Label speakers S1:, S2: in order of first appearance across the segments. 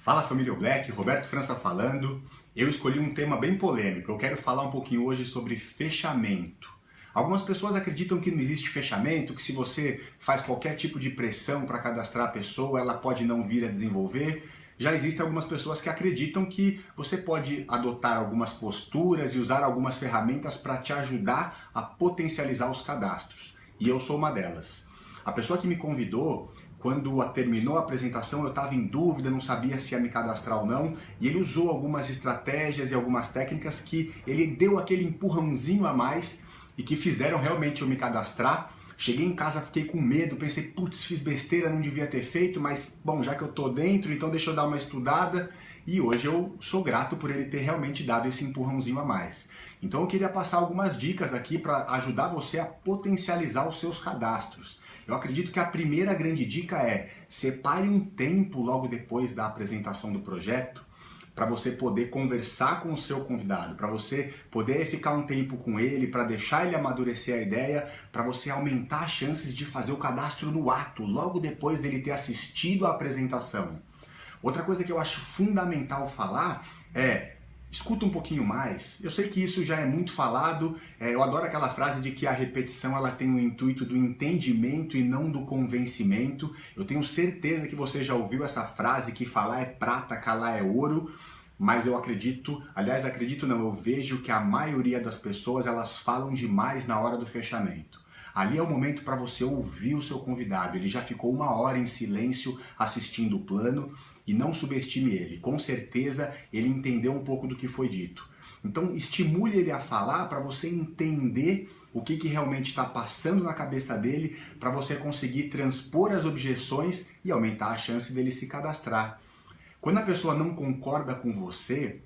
S1: Fala família Black, Roberto França falando. Eu escolhi um tema bem polêmico. Eu quero falar um pouquinho hoje sobre fechamento. Algumas pessoas acreditam que não existe fechamento, que se você faz qualquer tipo de pressão para cadastrar a pessoa, ela pode não vir a desenvolver. Já existem algumas pessoas que acreditam que você pode adotar algumas posturas e usar algumas ferramentas para te ajudar a potencializar os cadastros. E eu sou uma delas. A pessoa que me convidou, quando terminou a apresentação, eu estava em dúvida, não sabia se ia me cadastrar ou não, e ele usou algumas estratégias e algumas técnicas que ele deu aquele empurrãozinho a mais e que fizeram realmente eu me cadastrar. Cheguei em casa, fiquei com medo, pensei, putz, fiz besteira, não devia ter feito, mas bom, já que eu tô dentro, então deixa eu dar uma estudada. E hoje eu sou grato por ele ter realmente dado esse empurrãozinho a mais. Então eu queria passar algumas dicas aqui para ajudar você a potencializar os seus cadastros. Eu acredito que a primeira grande dica é: separe um tempo logo depois da apresentação do projeto para você poder conversar com o seu convidado, para você poder ficar um tempo com ele, para deixar ele amadurecer a ideia, para você aumentar as chances de fazer o cadastro no ato, logo depois dele ter assistido a apresentação. Outra coisa que eu acho fundamental falar é: escuta um pouquinho mais. Eu sei que isso já é muito falado, eu adoro aquela frase de que a repetição ela tem o intuito do entendimento e não do convencimento. Eu tenho certeza que você já ouviu essa frase que falar é prata, calar é ouro, mas eu acredito, aliás acredito não, eu vejo que a maioria das pessoas elas falam demais na hora do fechamento. Ali é o momento para você ouvir o seu convidado. Ele já ficou 1 hora em silêncio assistindo o plano e não subestime ele. Com certeza ele entendeu um pouco do que foi dito. Então estimule ele a falar para você entender o que realmente está passando na cabeça dele, para você conseguir transpor as objeções e aumentar a chance dele se cadastrar. Quando a pessoa não concorda com você,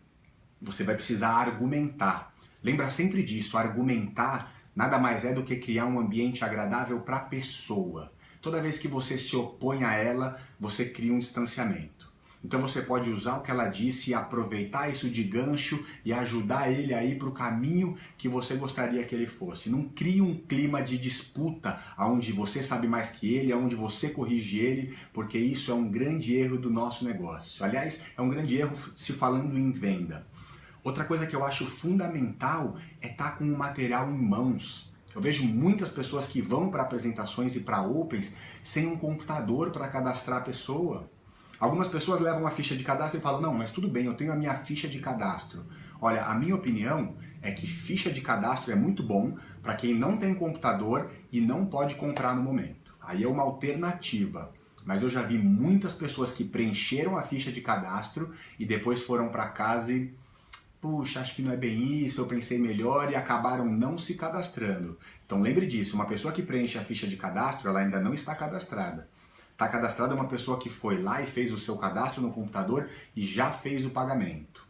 S1: você vai precisar argumentar. Lembra sempre disso, argumentar nada mais é do que criar um ambiente agradável para a pessoa. Toda vez que você se opõe a ela, você cria um distanciamento. Então você pode usar o que ela disse e aproveitar isso de gancho e ajudar ele a ir para o caminho que você gostaria que ele fosse. Não crie um clima de disputa onde você sabe mais que ele, onde você corrige ele, porque isso é um grande erro do nosso negócio. Aliás, é um grande erro se falando em venda. Outra coisa que eu acho fundamental é estar com o material em mãos. Eu vejo muitas pessoas que vão para apresentações e para opens sem um computador para cadastrar a pessoa. Algumas pessoas levam a ficha de cadastro e falam: não, mas tudo bem, eu tenho a minha ficha de cadastro. Olha, a minha opinião é que ficha de cadastro é muito bom para quem não tem computador e não pode comprar no momento. Aí é uma alternativa. Mas eu já vi muitas pessoas que preencheram a ficha de cadastro e depois foram para casa e puxa, acho que não é bem isso, eu pensei melhor, e acabaram não se cadastrando. Então lembre disso, uma pessoa que preenche a ficha de cadastro, ela ainda não está cadastrada. Está cadastrada uma pessoa que foi lá e fez o seu cadastro no computador e já fez o pagamento.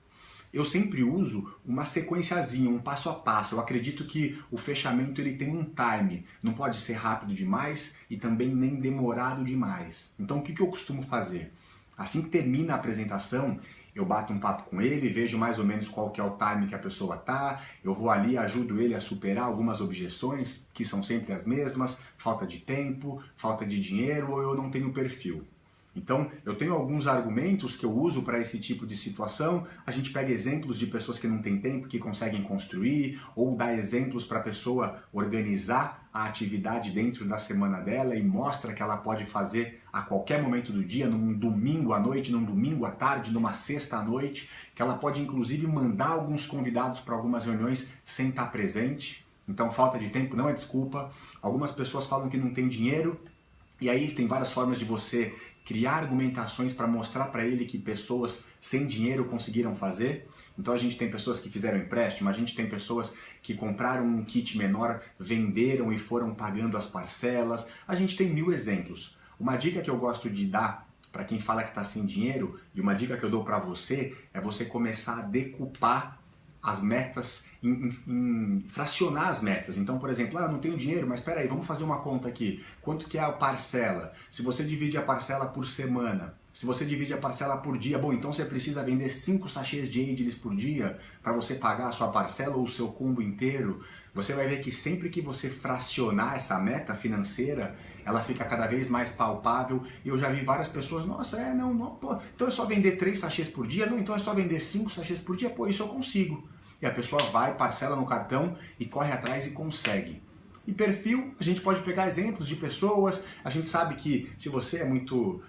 S1: Eu sempre uso uma sequenciazinha, um passo a passo. Eu acredito que o fechamento ele tem um time, não pode ser rápido demais e também nem demorado demais. Então o que eu costumo fazer? Assim que termina a apresentação, eu bato um papo com ele, vejo mais ou menos qual que é o time que a pessoa tá, eu vou ali, ajudo ele a superar algumas objeções, que são sempre as mesmas: falta de tempo, falta de dinheiro ou eu não tenho perfil. Então, eu tenho alguns argumentos que eu uso para esse tipo de situação. A gente pega exemplos de pessoas que não têm tempo, que conseguem construir, ou dá exemplos para a pessoa organizar a atividade dentro da semana dela e mostra que ela pode fazer a qualquer momento do dia, num domingo à noite, num domingo à tarde, numa sexta à noite, que ela pode inclusive mandar alguns convidados para algumas reuniões sem estar presente. Então, falta de tempo não é desculpa. Algumas pessoas falam que não tem dinheiro, e aí tem várias formas de você criar argumentações para mostrar para ele que pessoas sem dinheiro conseguiram fazer. Então a gente tem pessoas que fizeram empréstimo, a gente tem pessoas que compraram um kit menor, venderam e foram pagando as parcelas. A gente tem 1000 exemplos. Uma dica que eu gosto de dar para quem fala que está sem dinheiro, e uma dica que eu dou para você, é você começar a decupar as metas, fracionar as metas. Então, por exemplo, eu não tenho dinheiro, mas espera aí, vamos fazer uma conta aqui. Quanto que é a parcela? Se você divide a parcela por semana, se você divide a parcela por dia, bom, então você precisa vender 5 sachês de Ageless por dia para você pagar a sua parcela ou o seu combo inteiro. Você vai ver que sempre que você fracionar essa meta financeira, ela fica cada vez mais palpável e eu já vi várias pessoas, nossa, pô, então é só vender 3 sachês por dia? Não, então é só vender 5 sachês por dia? Pô, isso eu consigo. E a pessoa vai, parcela no cartão e corre atrás e consegue. E perfil, a gente pode pegar exemplos de pessoas, a gente sabe que se você é muito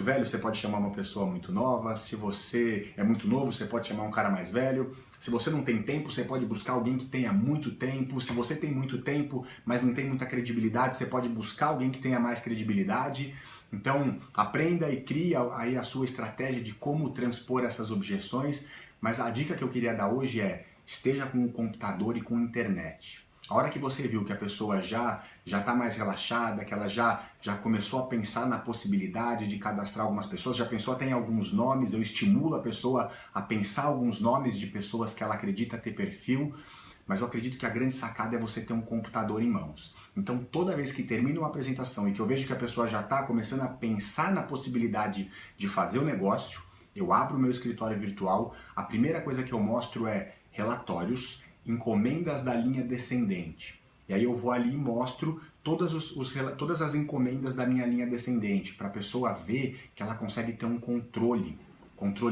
S1: velho, você pode chamar uma pessoa muito nova, se você é muito novo, você pode chamar um cara mais velho, se você não tem tempo, você pode buscar alguém que tenha muito tempo, se você tem muito tempo, mas não tem muita credibilidade, você pode buscar alguém que tenha mais credibilidade. Então, aprenda e cria aí a sua estratégia de como transpor essas objeções, mas a dica que eu queria dar hoje é, esteja com o computador e com a internet. A hora que você viu que a pessoa já está mais relaxada, que ela já começou a pensar na possibilidade de cadastrar algumas pessoas, já pensou até em alguns nomes, eu estimulo a pessoa a pensar alguns nomes de pessoas que ela acredita ter perfil, mas eu acredito que a grande sacada é você ter um computador em mãos. Então toda vez que termina uma apresentação e que eu vejo que a pessoa já está começando a pensar na possibilidade de fazer o negócio, eu abro o meu escritório virtual, a primeira coisa que eu mostro é relatórios, encomendas da linha descendente. E aí eu vou ali e mostro todas as encomendas da minha linha descendente, para a pessoa ver que ela consegue ter um controle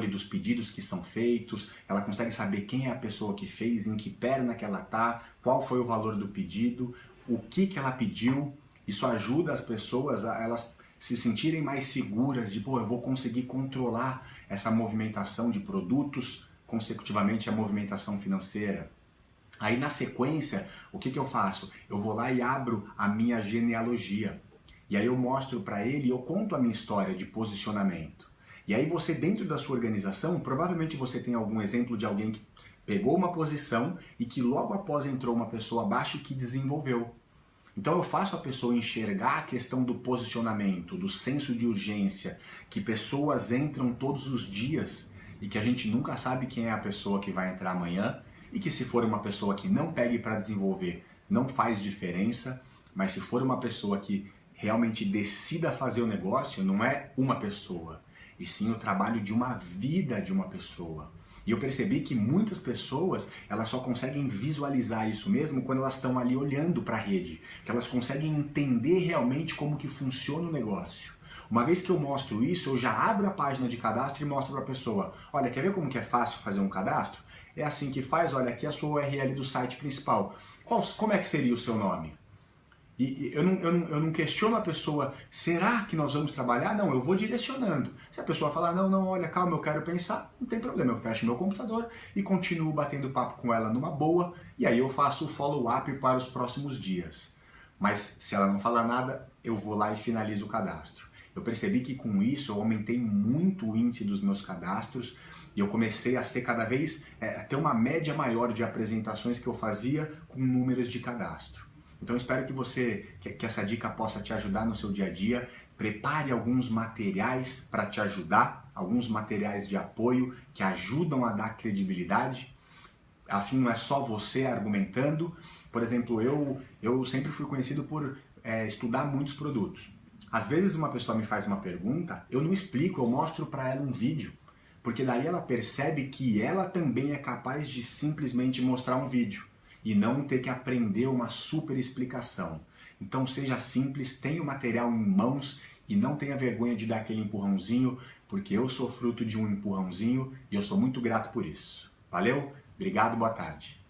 S1: dos pedidos que são feitos, ela consegue saber quem é a pessoa que fez, em que perna que ela tá, qual foi o valor do pedido, o que ela pediu. Isso ajuda as pessoas a elas se sentirem mais seguras de, pô, eu vou conseguir controlar essa movimentação de produtos, consecutivamente a movimentação financeira. Aí na sequência, o que eu faço? Eu vou lá e abro a minha genealogia. E aí eu mostro para ele, eu conto a minha história de posicionamento. E aí você dentro da sua organização, provavelmente você tem algum exemplo de alguém que pegou uma posição e que logo após entrou uma pessoa abaixo que desenvolveu. Então eu faço a pessoa enxergar a questão do posicionamento, do senso de urgência, que pessoas entram todos os dias e que a gente nunca sabe quem é a pessoa que vai entrar amanhã, e que se for uma pessoa que não pegue para desenvolver, não faz diferença, mas se for uma pessoa que realmente decida fazer o negócio, não é uma pessoa, e sim o trabalho de uma vida de uma pessoa. E eu percebi que muitas pessoas, elas só conseguem visualizar isso mesmo quando elas estão ali olhando para a rede, que elas conseguem entender realmente como que funciona o negócio. Uma vez que eu mostro isso, eu já abro a página de cadastro e mostro para a pessoa, olha, quer ver como que é fácil fazer um cadastro? É assim que faz, olha, aqui é a sua URL do site principal. Como é que seria o seu nome? E eu não questiono a pessoa, será que nós vamos trabalhar? Não, eu vou direcionando. Se a pessoa falar, não, olha, calma, eu quero pensar, não tem problema, eu fecho meu computador e continuo batendo papo com ela numa boa, e aí eu faço o follow-up para os próximos dias. Mas se ela não falar nada, eu vou lá e finalizo o cadastro. Eu percebi que com isso eu aumentei muito o índice dos meus cadastros e eu comecei a ser cada vez, a ter uma média maior de apresentações que eu fazia com números de cadastro. Então espero que essa dica possa te ajudar no seu dia a dia. Prepare alguns materiais para te ajudar, alguns materiais de apoio que ajudam a dar credibilidade. Assim não é só você argumentando. Por exemplo, eu sempre fui conhecido por estudar muitos produtos. Às vezes uma pessoa me faz uma pergunta, eu não explico, eu mostro para ela um vídeo. Porque daí ela percebe que ela também é capaz de simplesmente mostrar um vídeo e não ter que aprender uma super explicação. Então seja simples, tenha o material em mãos e não tenha vergonha de dar aquele empurrãozinho, porque eu sou fruto de um empurrãozinho e eu sou muito grato por isso. Valeu? Obrigado, boa tarde.